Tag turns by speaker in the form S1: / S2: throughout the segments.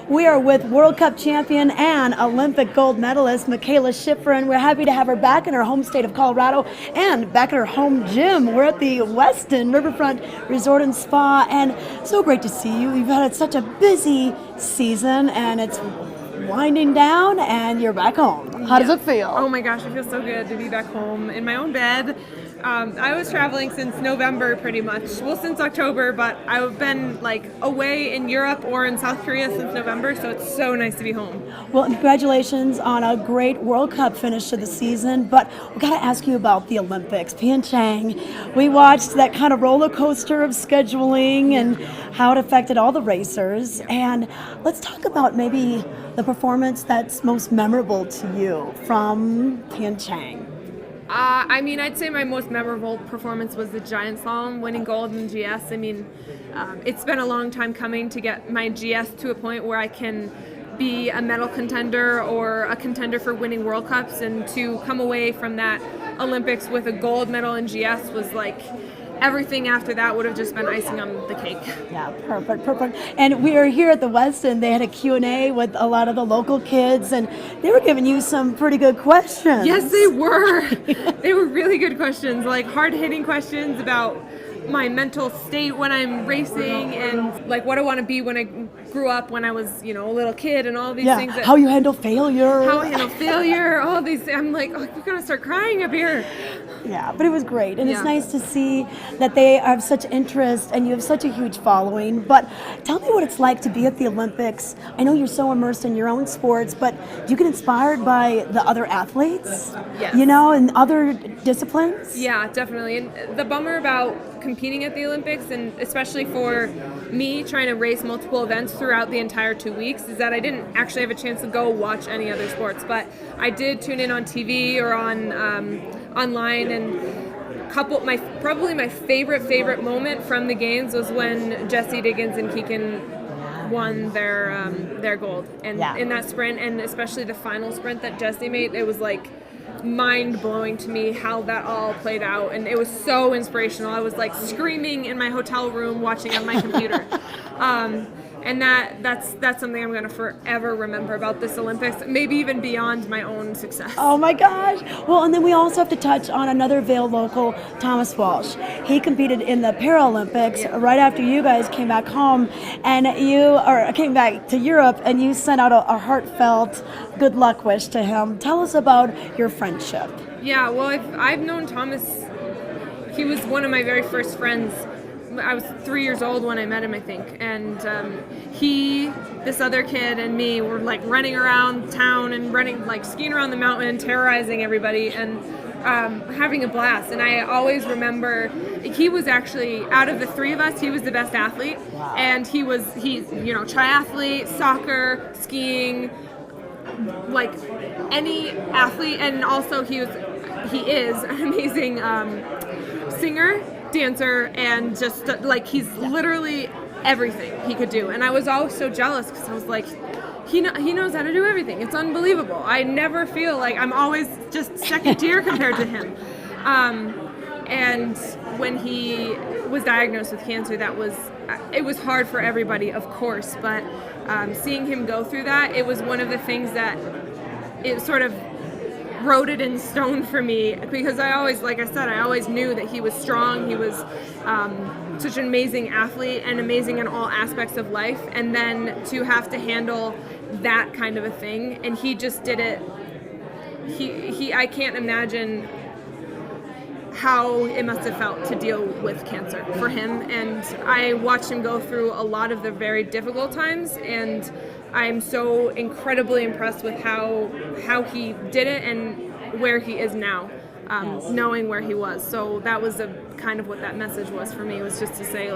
S1: We are with World Cup champion and Olympic gold medalist Mikaela, and we're happy to have her back in her home state of Colorado and back at her home gym. We're at the Westin Riverfront Resort and Spa, and so great to see you. You've had such a busy season, and it's winding down, and you're back home. How does it feel?
S2: Oh my gosh, it feels so good to be back home in my own bed. I was traveling since November pretty much. Well, since October, but I've been away in Europe or in South Korea since November, so it's so nice to be home.
S1: Well, congratulations on a great World Cup finish to the season, but we got to ask you about the Olympics. Pyeongchang, we watched that kind of roller coaster of scheduling and how it affected all the racers. And let's talk about maybe the performance that's most memorable to you from Pyeongchang.
S2: I'd say my most memorable performance was the giant slalom, winning gold in GS. It's been a long time coming to get my GS to a point where I can be a medal contender or a contender for winning World Cups, and to come away from that Olympics with a gold medal in GS was everything after that would have just been icing on the cake.
S1: Yeah, perfect. And we are here at the Westin. They had a Q&A with a lot of the local kids, and they were giving you some pretty good questions.
S2: Yes, they were. They were really good questions, hard-hitting questions about my mental state when I'm racing, and what I want to be when I grew up, when I was, a little kid, and all these things.
S1: How you handle failure.
S2: All these. I'm like, oh, you're gonna start crying up here.
S1: Yeah, but it was great, and it's nice to see that they have such interest, and you have such a huge following. But tell me what it's like to be at the Olympics. I know you're so immersed in your own sports, but do you get inspired by the other athletes?
S2: Yes.
S1: And other disciplines?
S2: Yeah, definitely. And the bummer about competing at the Olympics, and especially for me trying to race multiple events throughout the entire 2 weeks, is that I didn't actually have a chance to go watch any other sports. But I did tune in on TV or on online, and probably my favorite moment from the games was when Jessie Diggins and Keegan won their gold, and in that sprint, and especially the final sprint that Jessie made, it was mind-blowing to me how that all played out, and it was so inspirational. I was screaming in my hotel room watching on my computer. And that's something I'm going to forever remember about this Olympics, maybe even beyond my own success.
S1: Oh my gosh. Well, and then we also have to touch on another Vail local, Thomas Walsh. He competed in the Paralympics right after you guys came back home, and came back to Europe, and you sent out a heartfelt good luck wish to him. Tell us about your friendship.
S2: Yeah, well, I've known Thomas. He was one of my very first friends. I was 3 years old when I met him, I think, and this other kid and me were running around town and skiing around the mountain and terrorizing everybody and having a blast. And I always remember he was actually, out of the three of us, he was the best athlete.
S1: Wow.
S2: And he's triathlete, soccer, skiing, any athlete, and also he is an amazing singer, dancer, and just he's literally everything he could do. And I was always so jealous because I was he knows how to do everything. It's unbelievable. I never feel I'm always just second tier compared to him. And when he was diagnosed with cancer, it was hard for everybody, of course, but seeing him go through that, it was one of the things that it sort of wrote it in stone for me, because I always, I always knew that he was strong. He was such an amazing athlete and amazing in all aspects of life, and then to have to handle that kind of a thing, and he just did it. I can't imagine how it must have felt to deal with cancer for him, and I watched him go through a lot of the very difficult times, and I'm so incredibly impressed with how he did it and where he is now, knowing where he was. So that was kind of what that message was for me, was just to say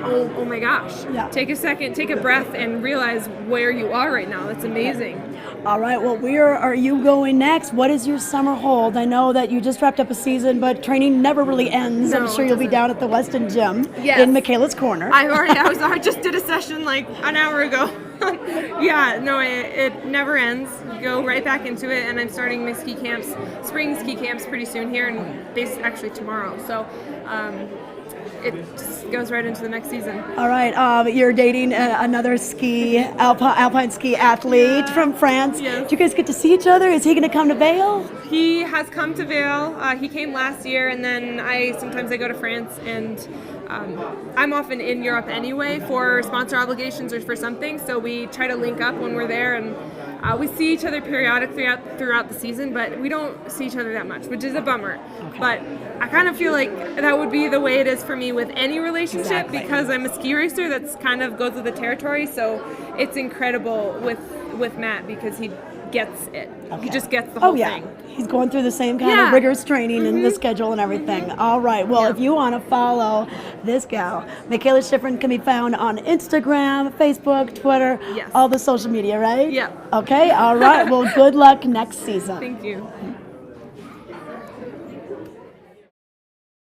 S2: oh my gosh, take a second, take a breath, and realize where you are right now. That's amazing.
S1: All right, well, where are you going next? What is your summer hold? I know that you just wrapped up a season, but training never really ends.
S2: No,
S1: I'm sure you'll be down at the Westin Gym in Mikaela's corner.
S2: I just did a session an hour ago. It never ends. Go right back into it, and I'm starting my spring ski camps pretty soon here, and actually tomorrow. So it just goes right into the next season.
S1: All right, you're dating another alpine ski athlete from France.
S2: Yes.
S1: Do you guys get to see each other? Is he going to come to Vail?
S2: He has come to Vail. He came last year, and then sometimes I go to France, and I'm often in Europe anyway for sponsor obligations or for something. So we try to link up when we're there, and we see each other periodically throughout the season, but we don't see each other that much, which is a bummer.
S1: Okay.
S2: But I kind of feel like that would be the way it is for me with any relationship,
S1: Exactly.
S2: because I'm a ski racer that's kind of goes with the territory. So it's incredible with Matt because he gets it.
S1: Okay.
S2: He just gets the whole
S1: yeah.
S2: thing.
S1: He's going through the same kind of
S2: Yeah.
S1: rigorous training and the schedule and everything. All right. Well, if you want to follow this gal, Mikaela Schifrin can be found on Instagram, Facebook, Twitter,
S2: Yes.
S1: all the social media, right?
S2: Yeah.
S1: Okay. All right. Well, good luck next season.
S2: Thank you.